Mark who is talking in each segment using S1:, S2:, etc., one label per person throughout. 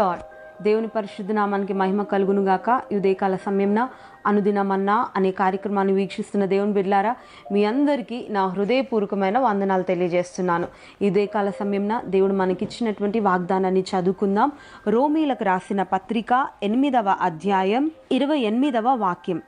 S1: Lord. దేవుని పరిశుద్ధ నామానికి మహిమ కలుగును గాక. ఉదయకాల సమయంన అనుదినమన్నా అనే కార్యక్రమాన్ని వీక్షిస్తున్న దేవుని బిడ్డలారా, మీ అందరికీ నా హృదయపూర్వకమైన వందనాలు తెలియజేస్తున్నాను. ఈ ఉదయకాల సమయంన దేవుడు మనకిచ్చినటువంటి వాగ్దానాన్ని చదువుకుందాం. రోమీలకు రాసిన పత్రిక 8వ అధ్యాయం 28వ వాక్యం.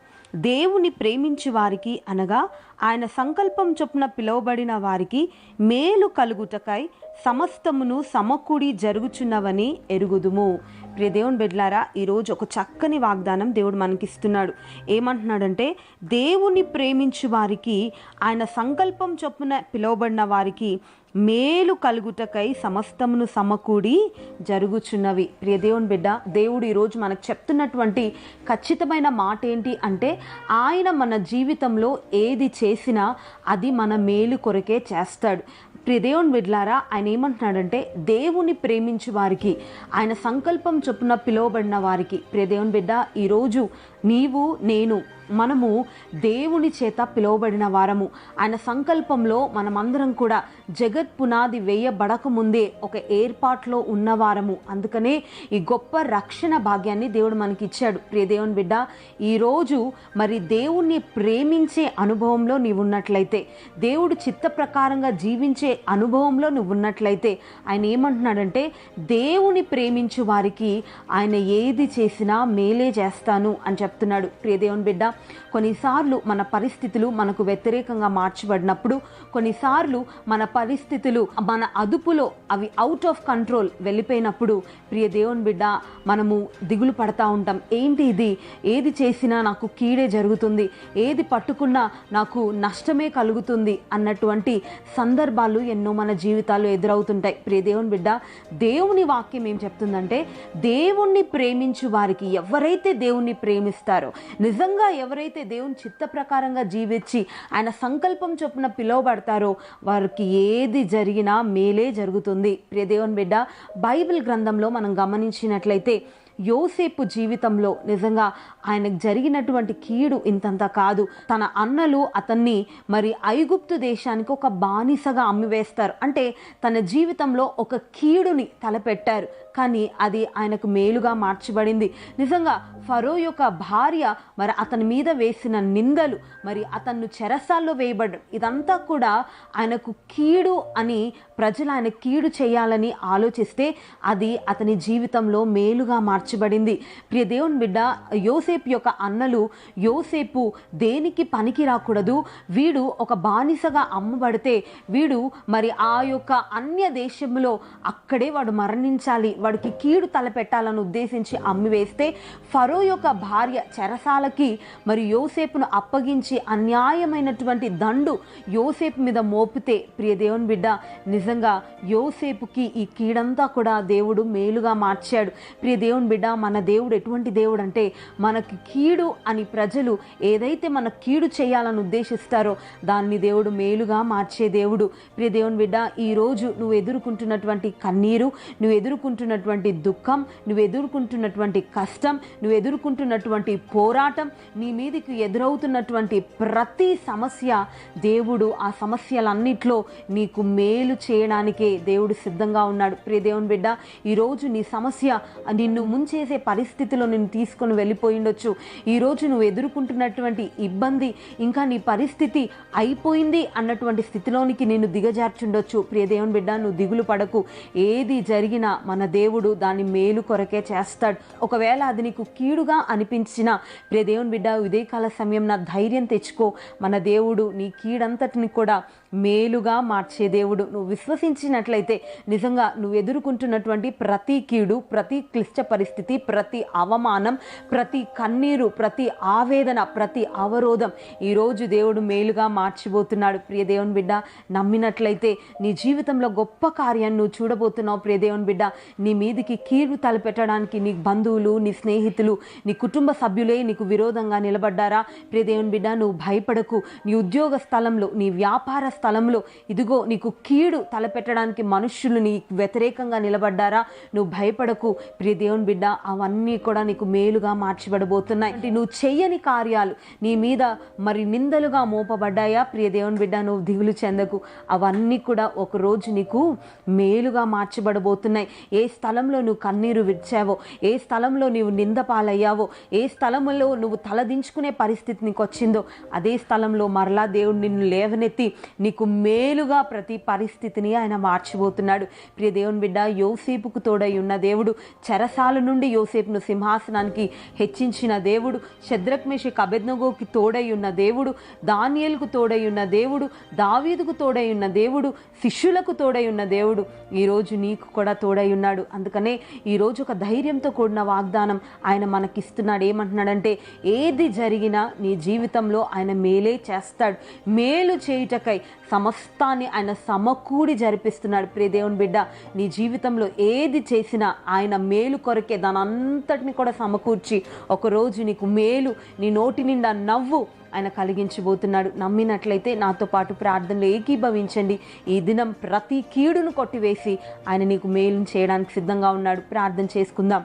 S1: దేవుని ప్రేమించు వారికి అనగా ఆయన సంకల్పం చొప్పున పిలువబడిన వారికి మేలు కలుగుటకై సమస్తమును సమకూడి జరుగుచున్నవని ఎరుగుదుము. ప్రియ దేవుని బిడ్డలారా, ఈరోజు ఒక చక్కని వాగ్దానం దేవుడు మనకిస్తున్నాడు. ఏమంటున్నాడంటే, దేవుని ప్రేమించు వారికి ఆయన సంకల్పం చొప్పున పిలువబడిన వారికి మేలు కలుగుటకై సమస్తమును సమకూడి జరుగుచున్నవి. ప్రియ దేవుని బిడ్డ, దేవుడు ఈరోజు మనకు చెప్తున్నటువంటి ఖచ్చితమైన మాట ఏంటి అంటే, ఆయన మన జీవితంలో ఏది చేసినా అది మన మేలు కొరకే చేస్తాడు. ప్రియ దేవుని బిడ్డలారా, ఆయన ఏమంటున్నాడంటే, దేవుని ప్రేమించు వారికి, ఆయన సంకల్పం చొప్పున పిలువబడిన వారికి. ప్రియ దేవుని బిడ్డ, ఈరోజు నీవు నేను మనము దేవుని చేత పిలువబడిన వారము. ఆయన సంకల్పంలో మనమందరం కూడా జగత్ పునాది వేయబడక ముందే ఒక ఏర్పాట్లో ఉన్నవారము. అందుకనే ఈ గొప్ప రక్షణ భాగ్యాన్ని దేవుడు మనకి ఇచ్చాడు. ప్రియ దేవుని బిడ్డ, ఈరోజు మరి దేవుణ్ణి ప్రేమించే అనుభవంలో నీవు ఉన్నట్లయితే, దేవుడు చిత్త ప్రకారంగా జీవించే అనుభవంలో నువ్వు ఉన్నట్లయితే, ఆయన ఏమంటున్నాడంటే, దేవుని ప్రేమించు వారికి ఆయన ఏది చేసినా మేలే చేస్తాను అని చెప్తున్నాడు. ప్రియ దేవుని బిడ్డ, కొన్నిసార్లు మన పరిస్థితులు మనకు వ్యతిరేకంగా మార్చబడినప్పుడు, కొన్నిసార్లు మన పరిస్థితులు మన అదుపులో అవి అవుట్ ఆఫ్ కంట్రోల్ వెళ్ళిపోయినప్పుడు, ప్రియ దేవుని బిడ్డ, మనము దిగులు పడతా ఉంటాం. ఏంటి ఇది? ఏది చేసినా నాకు కీడే జరుగుతుంది, ఏది పట్టుకున్నా నాకు నష్టమే కలుగుతుంది అన్నటువంటి సందర్భాలు ఎన్నో మన జీవితాల్లో ఎదురవుతుంటాయి. ప్రియ దేవుని బిడ్డ, దేవుని వాక్యం ఏం చెప్తుందంటే, దేవుణ్ణి ప్రేమించు వారికి, ఎవరైతే దేవుణ్ణి ప్రేమిస్తారో, నిజంగా ఎవరైతే దేవుని చిత్త ప్రకారంగా జీవించి ఆయన సంకల్పం చొప్పున పిలువబడతారో, వారికి ఏది జరిగినా మేలే జరుగుతుంది. ప్రియ దేవుని బిడ్డ, బైబిల్ గ్రంథంలో మనం గమనించినట్లయితే యోసేపు జీవితంలో నిజంగా ఆయనకు జరిగినటువంటి కీడు ఇంతంత కాదు. తన అన్నలు అతన్ని మరి ఐగుప్తు దేశానికి ఒక బానిసగా అమ్మివేస్తారు. అంటే తన జీవితంలో ఒక కీడుని తలపెట్టారు, కానీ అది ఆయనకు మేలుగా మార్చబడింది. నిజంగా ఫరో యొక్క భార్య మరి అతని మీద వేసిన నిందలు, మరి అతన్ని చెరసాల్లో వేయబడ్డం, ఇదంతా కూడా ఆయనకు కీడు అని ప్రజలు ఆయన కీడు చేయాలని ఆలోచిస్తే అది అతని జీవితంలో మేలుగా మార్చబడింది. ప్రియ దేవుని బిడ్డ, యోసేపు యొక్క అన్నలు, యోసేపు దేనికి పనికి రాకూడదు, వీడు ఒక బానిసగా అమ్మబడితే వీడు మరి ఆ యొక్క అన్య దేశంలో అక్కడే వాడు మరణించాలి, వాడికి కీడు తలపెట్టాలని ఉద్దేశించి అమ్మివేస్తే, ఫరో యొక్క భార్య చెరసాలకి మరి యోసేపును అప్పగించి అన్యాయమైనటువంటి దండు యోసేపు మీద మోపితే, ప్రియ దేవుని బిడ్డ, నిజంగా యోసేపుకి ఈ కీడంతా కూడా దేవుడు మేలుగా మార్చాడు. ప్రియ దేవుని బిడ్డ, మన దేవుడు ఎటువంటి దేవుడు అంటే, మనకి కీడు అని ప్రజలు ఏదైతే మన కీడు చేయాలని ఉద్దేశిస్తారో దాన్ని దేవుడు మేలుగా మార్చే దేవుడు. ప్రియ దేవుని బిడ్డ, ఈరోజు నువ్వు ఎదుర్కొంటున్నటువంటి కన్నీరు, నువ్వు ఎదుర్కొంటున్నటువంటి దుఃఖం, నువ్వు ఎదుర్కొంటున్నటువంటి కష్టం, నువ్వు ఎదుర్కొంటున్నటువంటి పోరాటం, నీ మీదకి ఎదురవుతున్నటువంటి ప్రతి సమస్య, దేవుడు ఆ సమస్యలన్నిట్లో నీకు మేలు చేయడానికే దేవుడు సిద్ధంగా ఉన్నాడు. ప్రియ దేవుని బిడ్డ, ఈరోజు నీ సమస్య నిన్ను ముంచేసే పరిస్థితిలో నిన్ను తీసుకొని వెళ్ళిపోయిండొచ్చు. ఈరోజు నువ్వు ఎదుర్కొంటున్నటువంటి ఇబ్బంది, ఇంకా నీ పరిస్థితి అయిపోయింది అన్నటువంటి స్థితిలోనికి నిన్ను దిగజార్చుండొచ్చు. ప్రియ దేవుని బిడ్డ, నువ్వు దిగులు పడకు. ఏది జరిగినా మన దేవుడు దాన్ని మేలు కొరకే చేస్తాడు. ఒకవేళ అది నీకు కీడుగా అనిపించిన, ప్రియ దేవుని బిడ్డ, ఉదయకాల సమయం నా ధైర్యం తెచ్చుకో. మన దేవుడు నీ కీడంతటిని కూడా మేలుగా మార్చే దేవుడు. నువ్వు విశ్వసించినట్లయితే నిజంగా నువ్వు ఎదుర్కొంటున్నటువంటి ప్రతి కీడు, ప్రతి క్లిష్ట పరిస్థితి, ప్రతి అవమానం, ప్రతి కన్నీరు, ప్రతి ఆవేదన, ప్రతి అవరోధం ఈరోజు దేవుడు మేలుగా మార్చిపోతున్నాడు. ప్రియ దేవుని బిడ్డ, నమ్మినట్లయితే నీ జీవితంలో గొప్ప కార్యాన్ని నువ్వు చూడబోతున్నావు. ప్రియ దేవుని బిడ్డ, నీ మీదికి కీడు తలపెట్టడానికి నీ బంధువులు, నీ స్నేహితులు, నీ కుటుంబ సభ్యులే నీకు విరోధంగా నిలబడ్డారా? ప్రియ దేవుని బిడ్డ, నువ్వు భయపడకు. నీ ఉద్యోగ స్థలంలో, నీ వ్యాపార స్థలంలో ఇదిగో నీకు కీడు తలపెట్టడానికి మనుష్యులు నీ వ్యతిరేకంగా నిలబడ్డారా, నువ్వు భయపడకు ప్రియ దేవుని బిడ్డ, అవన్నీ కూడా నీకు మేలుగా మార్చబడబోతున్నాయి. అంటే నువ్వు చెయ్యని కార్యాలు నీ మీద మరి నిందలుగా మోపబడ్డాయా ప్రియ దేవుని బిడ్డ, నువ్వు దిగులు చెందకు, అవన్నీ కూడా ఒకరోజు నీకు మేలుగా మార్చబడబోతున్నాయి. ఏ స్థలంలో నువ్వు కన్నీరు విడిచావో, ఏ స్థలంలో నువ్వు నింద పాలయ్యావో, ఏ స్థలంలో నువ్వు తలదించుకునే పరిస్థితి నీకు వచ్చిందో, అదే స్థలంలో మరలా దేవుడు నిన్ను లేవనెత్తి నీకు మేలుగా ప్రతి పరిస్థితిని ఆయన మార్చిపోతున్నాడు. ప్రియ దేవుని బిడ్డ, యోసేపుకు తోడై ఉన్న దేవుడు, చెరసాల నుండి యోసేపును సింహాసనానికి హెచ్చించిన దేవుడు, షద్రక్ మేషక్ అబేద్నెగోకి తోడై ఉన్న దేవుడు, దానియేలుకు తోడై ఉన్న దేవుడు, దావీదుకు తోడై ఉన్న దేవుడు, శిష్యులకు తోడై ఉన్న దేవుడు ఈరోజు నీకు కూడా తోడై ఉన్నాడు. అందుకనే ఈరోజు ఒక ధైర్యంతో కూడిన వాగ్దానం ఆయన మనకిస్తున్నాడు. ఏమంటున్నాడంటే, ఏది జరిగినా నీ జీవితంలో ఆయన మేలే చేస్తాడు. మేలు చేయుటకై సమస్తాన్ని ఆయన సమకూడి జరిపిస్తున్నాడు. ప్రియ దేవుని బిడ్డ, నీ జీవితంలో ఏది చేసినా ఆయన మేలు కొరకే దాని అంతటిని కూడా సమకూర్చి ఒకరోజు నీకు మేలు, నీ నోటి నిండా నవ్వు ఆయన కలిగించబోతున్నాడు. నమ్మినట్లయితే నాతో పాటు ప్రార్థనలో ఏకీభవించండి. ఈ దినం ప్రతి కీడును కొట్టివేసి ఆయన నీకు మేలును చేయడానికి సిద్ధంగా ఉన్నాడు. ప్రార్థన చేసుకుందాం.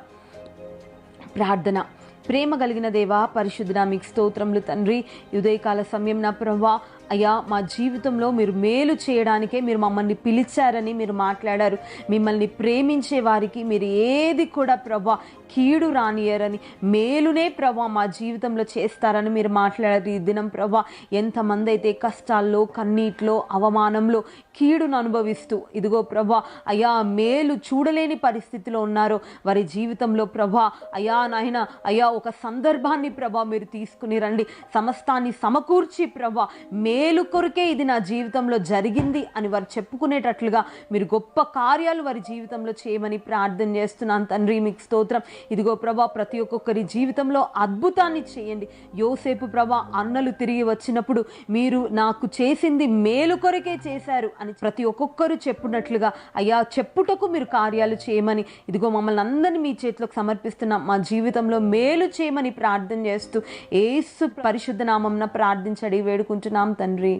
S1: ప్రార్థన. ప్రేమ కలిగిన దేవా, పరిశుద్ధుడా, మీకు స్తోత్రములు తండ్రి. ఉదయకాల సమయం నా ప్రభువా, అయ్యా మా జీవితంలో మీరు మేలు చేయడానికే మీరు మమ్మల్ని పిలిచారని మీరు మాట్లాడారు. మిమ్మల్ని ప్రేమించే వారికి మీరు ఏది కూడా ప్రభా కీడు రానియరని, మేలునే ప్రభా మా జీవితంలో చేస్తారని మీరు మాట్లాడారు. ఈ దినం ప్రభా ఎంతమంది అయితే కష్టాల్లో, కన్నీటిలో, అవమానంలో, కీడును అనుభవిస్తూ ఇదిగో ప్రభా అయ్యా మేలు చూడలేని పరిస్థితిలో ఉన్నారో వారి జీవితంలో ప్రభా అయ్యా నాయన అయ్యా ఒక సందర్భాన్ని ప్రభా మీరు తీసుకుని రండి. సమస్తాన్ని సమకూర్చి ప్రభా మేలు కొరకే ఇది నా జీవితంలో జరిగింది అని వారు చెప్పుకునేటట్లుగా మీరు గొప్ప కార్యాలు వారి జీవితంలో చేయమని ప్రార్థన చేస్తున్నాను తండ్రి. మీకు స్తోత్రం. ఇదిగో ప్రభా ప్రతి ఒక్కొక్కరి జీవితంలో అద్భుతాన్ని చేయండి. యోసేపు ప్రభా అన్నలు తిరిగి వచ్చినప్పుడు మీరు నాకు చేసింది మేలు కొరకే చేశారు అని ప్రతి ఒక్కొక్కరు చెప్పున్నట్లుగా అయ్యా చెప్పుటకు మీరు కార్యాలు చేయమని ఇదిగో మమ్మల్ని అందరినీ మీ చేతిలోకి సమర్పిస్తున్నాం. మా జీవితంలో మేలు చేయమని ప్రార్థన చేస్తూ యేసు పరిశుద్ధ నామమున ప్రార్థించడి వేడుకుంటున్నాం తండ్రి.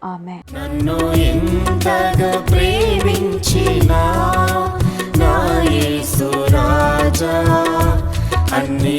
S1: ఆమేన్.
S2: నన్ను ఎంతగా ప్రేమించినా నా యేసు రాజా అన్ని